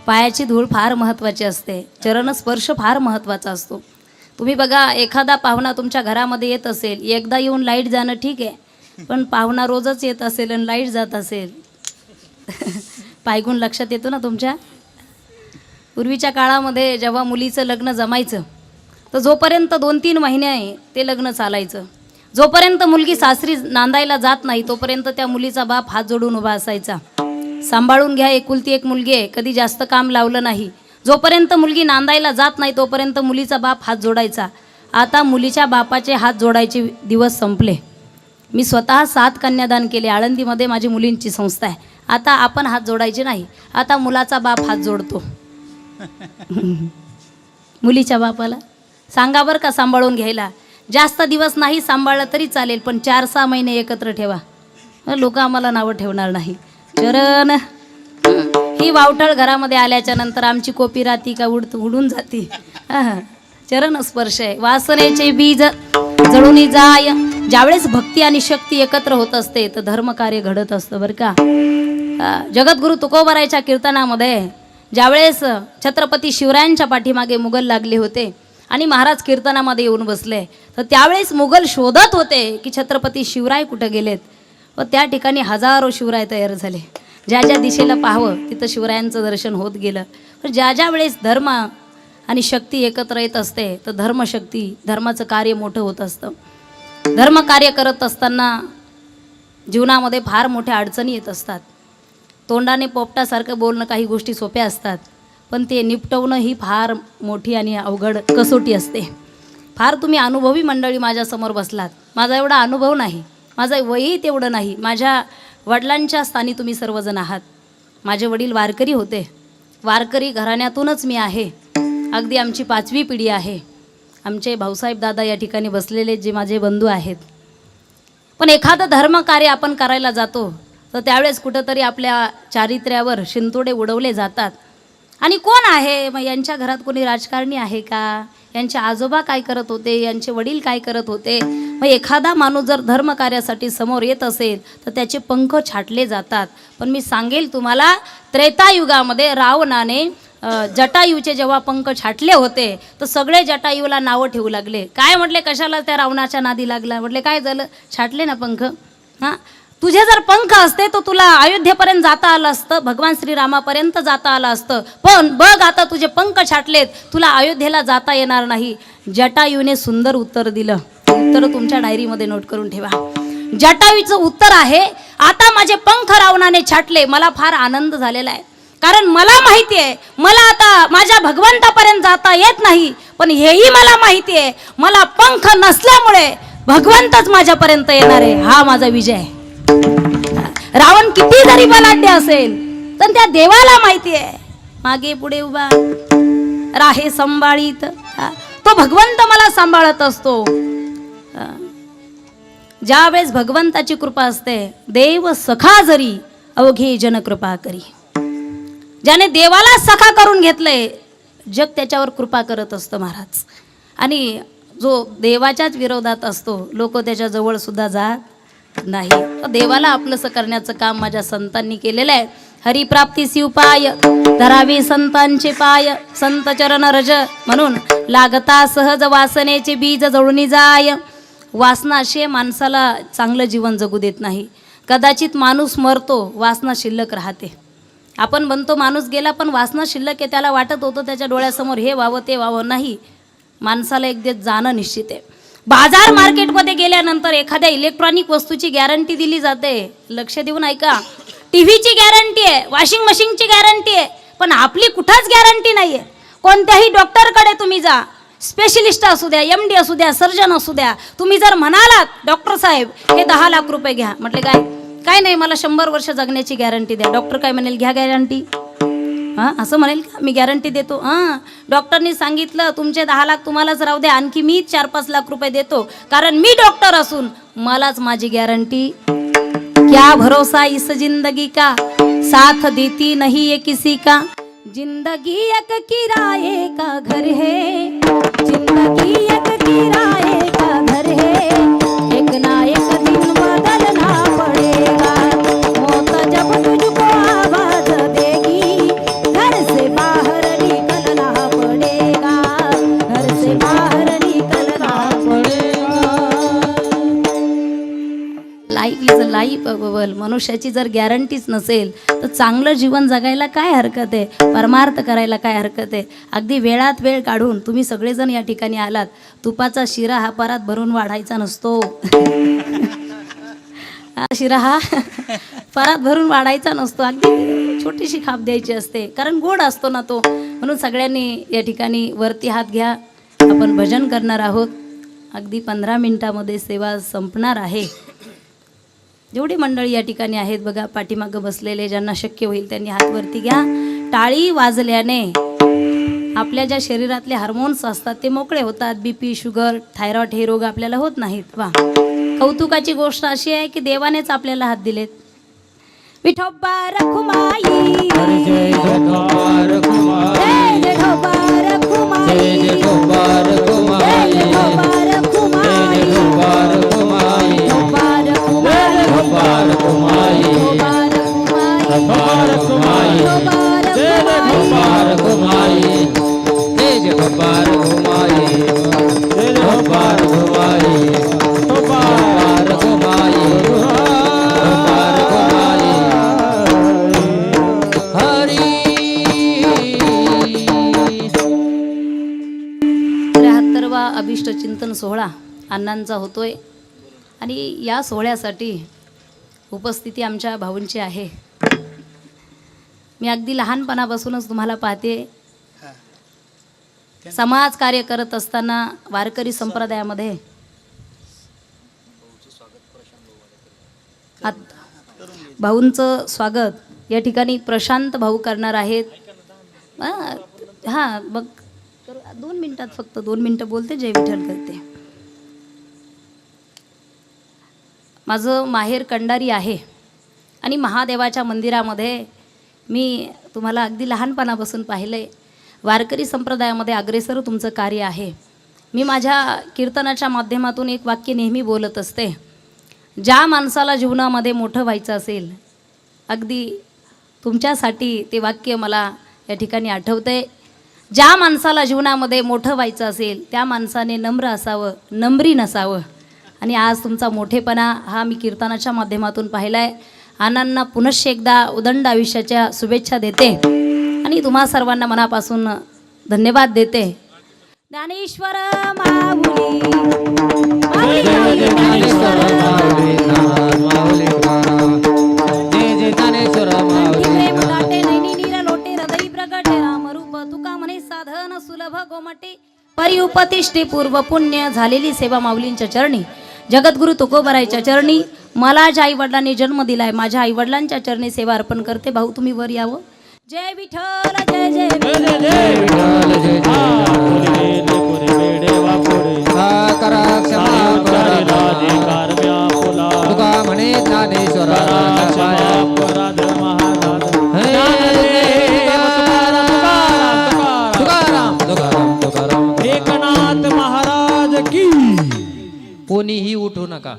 पायाची धूळ फार महत्त्वाची असते, चरणस्पर्श फार महत्त्वाचा असतो. तुम्ही बघा, एखादा पाहुणा तुमच्या घरामध्ये येत असेल, एकदा येऊन लाईट जाणं ठीक आहे, पण पाहुणा रोजच येत असेल आणि लाईट जात असेल पायगुण लक्षात येतो ना तुमच्या. पूर्वीच्या काळामध्ये जेव्हा मुलीचं लग्न जमायचं तर जोपर्यंत 2-3 महिने ते लग्न चालायचं, जोपर्यंत मुलगी सासरी नांदायला जात नाही तोपर्यंत त्या मुलीचा बाप हात जोडून उभा असायचा. सांभाळून घ्या, एकुलती एक मुलगी आहे, कधी जास्त काम लावलं नाही. जोपर्यंत मुलगी नांदायला जात नाही तोपर्यंत मुलीचा बाप हात जोडायचा. आता मुलीच्या बापाचे हात जोडायचे दिवस संपले. मी स्वतः 7 कन्यादान केले, आळंदीमध्ये माझी मुलींची संस्था आहे. आता आपण हात जोडायचे नाही, आता मुलाचा बाप हात जोडतो मुलीच्या बापाला. सांगा बरं का सांभाळून घ्यायला. जास्त दिवस नाही सांभाळलं तरी चालेल, पण 4-6 महिने एकत्र ठेवा. लोक आम्हाला नावं ठेवणार नाही. चरण ही वावटळ घरामध्ये आल्याच्या नंतर आमची कोपी राती का उडून जाती. चरण स्पर्श आहे. वासनेचे बीज जळून जाय. ज्यावेळेस भक्ती आणि शक्ती एकत्र होत असते तर धर्मकार्य घडत असतं बरं का. जगद्गुरु तुकोबारायच्या कीर्तनामध्ये ज्यावेळेस छत्रपती शिवरायांच्या पाठीमागे मुघल लागले होते आणि महाराज कीर्तनामध्ये येऊन बसले, तर त्यावेळेस मुघल शोधत होते की छत्रपती शिवराय कुठं गेलेत. व त्या ठिकाणी हजारो शिवराय तयार झाले. ज्या ज्या दिशेला पाहावं तिथं शिवरायांचं दर्शन होत गेलं. पण ज्या वेळेस धर्म आणि शक्ती एकत्र येत असते तर धर्मशक्ती, धर्माचं कार्य मोठं होत असतं. धर्मकार्य करत असताना जीवनामध्ये फार मोठ्या अडचणी येत असतात. तोंडाने पोपटासारखं बोलणं काही गोष्टी सोप्या असतात, पण ते निपटवणं ही फार मोठी आणि अवघड कसोटी असते. फार तुम्ही अनुभवी मंडळी माझ्यासमोर बसलात. माझा एवढा अनुभव नाही, माझं वयही तेवढं नाही. माझ्या वडिलांच्या स्थानी तुम्ही सर्वजण आहात. माझे वडील वारकरी होते, वारकरी घराण्यातूनच मी आहे. अगदी आमची 5वी पिढी आहे. आमचे भाऊसाहेब दादा या ठिकाणी बसलेले जे माझे बंधू आहेत. पण एखादं धर्मकार्य आपण करायला जातो तर त्यावेळेस कुठंतरी आपल्या चारित्र्यावर शिंतोडे उडवले जातात. आणि कोण आहे मग, यांच्या घरात कोणी राजकारणी आहे का, यांचे आजोबा काय करत होते, यांचे वडील काय करत होते. मग एखादा माणूस जर धर्मकार्यासाठी समोर येत असेल तर त्याचे पंख छाटले जातात. पण मी सांगेल तुम्हाला, त्रेतायुगामध्ये रावणाने जटायूचे जेव्हा पंख छाटले होते तर सगळे जटायूला नावं ठेवू लागले. काय म्हटले, कशाला त्या रावणाच्या नादी लागला. म्हटले काय झालं, छाटले ना पंख. हां, तुझे जर पंख असते तर तुला अयोध्येपर्यंत जाता आलं असतं, भगवान श्रीरामापर्यंत जाता आलं असतं. पण बघ आता तुझे पंख छाटलेत, तुला अयोध्येला जाता येणार नाही. जटायूने सुंदर उत्तर दिलं. उत्तर तुमच्या डायरीमध्ये नोट करून ठेवा. जटायूचं उत्तर आहे, आता माझे पंख रावणाने छाटले, मला फार आनंद झालेला आहे. कारण मला माहिती आहे मला आता माझ्या भगवंतापर्यंत जाता येत नाही, पण हेही मला माहिती आहे मला पंख नसल्यामुळे भगवंतच माझ्यापर्यंत येणार आहे. हा माझा विजय आहे. रावण किती जरी बलाढ्य असेल तर त्या देवाला माहिती आहे मागे पुढे उभा राहे संभाळीत, तो भगवंत मला सांभाळत असतो. ज्यावेळेस भगवंताची कृपा असते, देव सखा जरी अवघे जन कृपा करी. ज्याने देवाला सखा करून घेतलंय, जग त्याच्यावर कृपा करत असतं महाराज. आणि जो देवाच्याच विरोधात असतो, लोक त्याच्या जवळ सुद्धा जात नाही. देवाला आपलंसं करण्याचं काम माझ्या संतांनी केलेलं आहे. हरिप्राप्ती शिवपाय धरावे संतांचे पाय, संत चरण रज म्हणून लागता सहज वासनेचे बीज जळून जाय. वासना अशी माणसाला चांगलं जीवन जगू देत नाही. कदाचित माणूस मरतो, वासना शिल्लक राहते. आपण म्हणतो माणूस गेला, पण वासना शिल्लक आहे. त्याला वाटत होतं त्याच्या डोळ्यासमोर हे व्हावं ते व्हावं. नाही, माणसाला एक दिवस जाणं निश्चित आहे. बाजार मार्केटमध्ये गेल्यानंतर एखाद्या इलेक्ट्रॉनिक वस्तूची गॅरंटी दिली जाते. लक्ष देऊन ऐका. टीव्हीची गॅरंटी आहे, वॉशिंग मशीनची गॅरंटी आहे, पण आपली कुठंच गॅरंटी नाही आहे. कोणत्याही डॉक्टरकडे तुम्ही जा, स्पेशलिस्ट असू द्या, MD असू द्या, सर्जन असू द्या, तुम्ही जर म्हणालात डॉक्टर साहेब हे 10 लाख रुपये घ्या, म्हटले काय नाही, मला 100 वर्ष जगण्याची गॅरंटी द्या. डॉक्टर काय म्हणेल, घ्या गॅरंटी. हां, असं म्हणेल का मी गॅरंटी देतो. हां, डॉक्टरनी सांगितलं तुमचे 10 लाख तुम्हालाच राहू द्या, आणखी मी 4-5 लाख रुपये देतो, कारण मी डॉक्टर असून मलाच माझी गॅरंटी. क्या भरोसा इस जिंदगी का, साथ देती नहीं ये किसी का. जिंदगी एक किराए का घर है, जिंदगी एक किराए का घर है, एक ना एक दिन बदलना पड़ेगा. मौत जब तुझको आवाज देगी घर से मनुष्याची जर गॅरंटीच नसेल तर चांगलं जीवन जगायला काय हरकत आहे, परमार्थ करायला काय हरकत आहे. अगदी वेळात वेळ काढून तुम्ही सगळेजण या ठिकाणी आलात. तुपाचा शिरा हा परात भरून वाढायचा नसतो. हा शिरा हा परात भरून वाढायचा नसतो, अगदी छोटीशी खाप द्यायची असते, कारण गोड असतो ना तो. म्हणून सगळ्यांनी या ठिकाणी वरती हात घ्या. आपण भजन करणार आहोत. अगदी 15 मिनिटामध्ये सेवा संपणार आहे. जेवढी मंडळी या ठिकाणी आहेत बघा, पाठीमागं बसलेले, ज्यांना शक्य होईल त्यांनी हात वरती घ्या. टाळी वाजल्याने आपल्या ज्या शरीरातले हार्मोन्स असतात ते मोकळे होतात. BP, शुगर, थायरॉइड हे रोग आपल्याला होत नाहीत. वा, कौतुकाची गोष्ट अशी आहे की देवानेच आपल्याला हात दिलेत. विठोबा रखुमाई, जय विठोबा रखुमाई, जय विठोबा रखुमाई, जय विठोबा रखुमाई, जय विठोबा रखुमाई, जय विठोबा रखुमाई, विठोबा रखुमाई, विठोबा रखुमाई, विठोबा रखुमाई, जय विठोबा रखुमाई, जय विठोबा रखुमाई, जय विठोबा रखुमाई, विठोबा रखुमाई, हरी. 73वा अभिष्ट चिंतन सोहळा अण्णांचा होतोय आणि या सोहळ्यासाठी उपस्थिती आमच्या भाऊंची आहे. मी अगदी लहानपणापासूनच तुम्हाला पाहते. समाज कार्य करत असताना वारकरी संप्रदायामध्ये भाऊंचं स्वागत या ठिकाणी प्रशांत भाऊ करणार आहेत. हां, मग 2 मिनिटात, फक्त 2 मिनिटं बोलते, जय विठ्ठल करते. माझं माहेर कंडारी आहे आणि महादेवाच्या मंदिरामध्ये मी तुम्हाला अगदी लहानपणापासून पाहिलं आहे. वारकरी संप्रदायामध्ये अग्रेसर तुमचं कार्य आहे. मी माझ्या कीर्तनाच्या माध्यमातून एक वाक्य नेहमी बोलत असते. ज्या माणसाला जीवनामध्ये मोठं व्हायचं असेल, अगदी तुमच्यासाठी ते वाक्य मला या ठिकाणी आठवतंय. ज्या माणसाला जीवनामध्ये मोठं व्हायचं असेल त्या माणसाने नम्र असावं, नम्री नसावं. आणि आज तुमचा मोठेपणा हा मी कीर्तनाच्या माध्यमातून पाहिला आहे. अण्णांना पुनश्च एकदा उदंड आयुष्याच्या शुभेच्छा देते आणि तुम्हा सर्वांना मनापासून धन्यवाद देते. ज्ञानेश्वर माऊली, ज्ञानेश्वर माऊली, जय जय ज्ञानेश्वर माऊली. नैनी नीर लोटे हृदय प्रगटे रामरूप तुका म्हणे साधन सुलभ गोमटे. परिउपतिष्ठे पूर्व पुण्य झालेली सेवा माऊलींच्या चरणी, जगद्गुरु तुकोबरायच्या चरणी. मला ज्या आई वडिलांनी जन्म दिलाय माझ्या आई वडिलांच्या चरणी सेवा अर्पण करते. भाऊ तुम्ही वर यावं. जय विठ्ठल, जय जय विठ्ठल, जय विठ्ठल, जय तुका म्हणे ज्ञानेश्वर कोणीही उठू नका.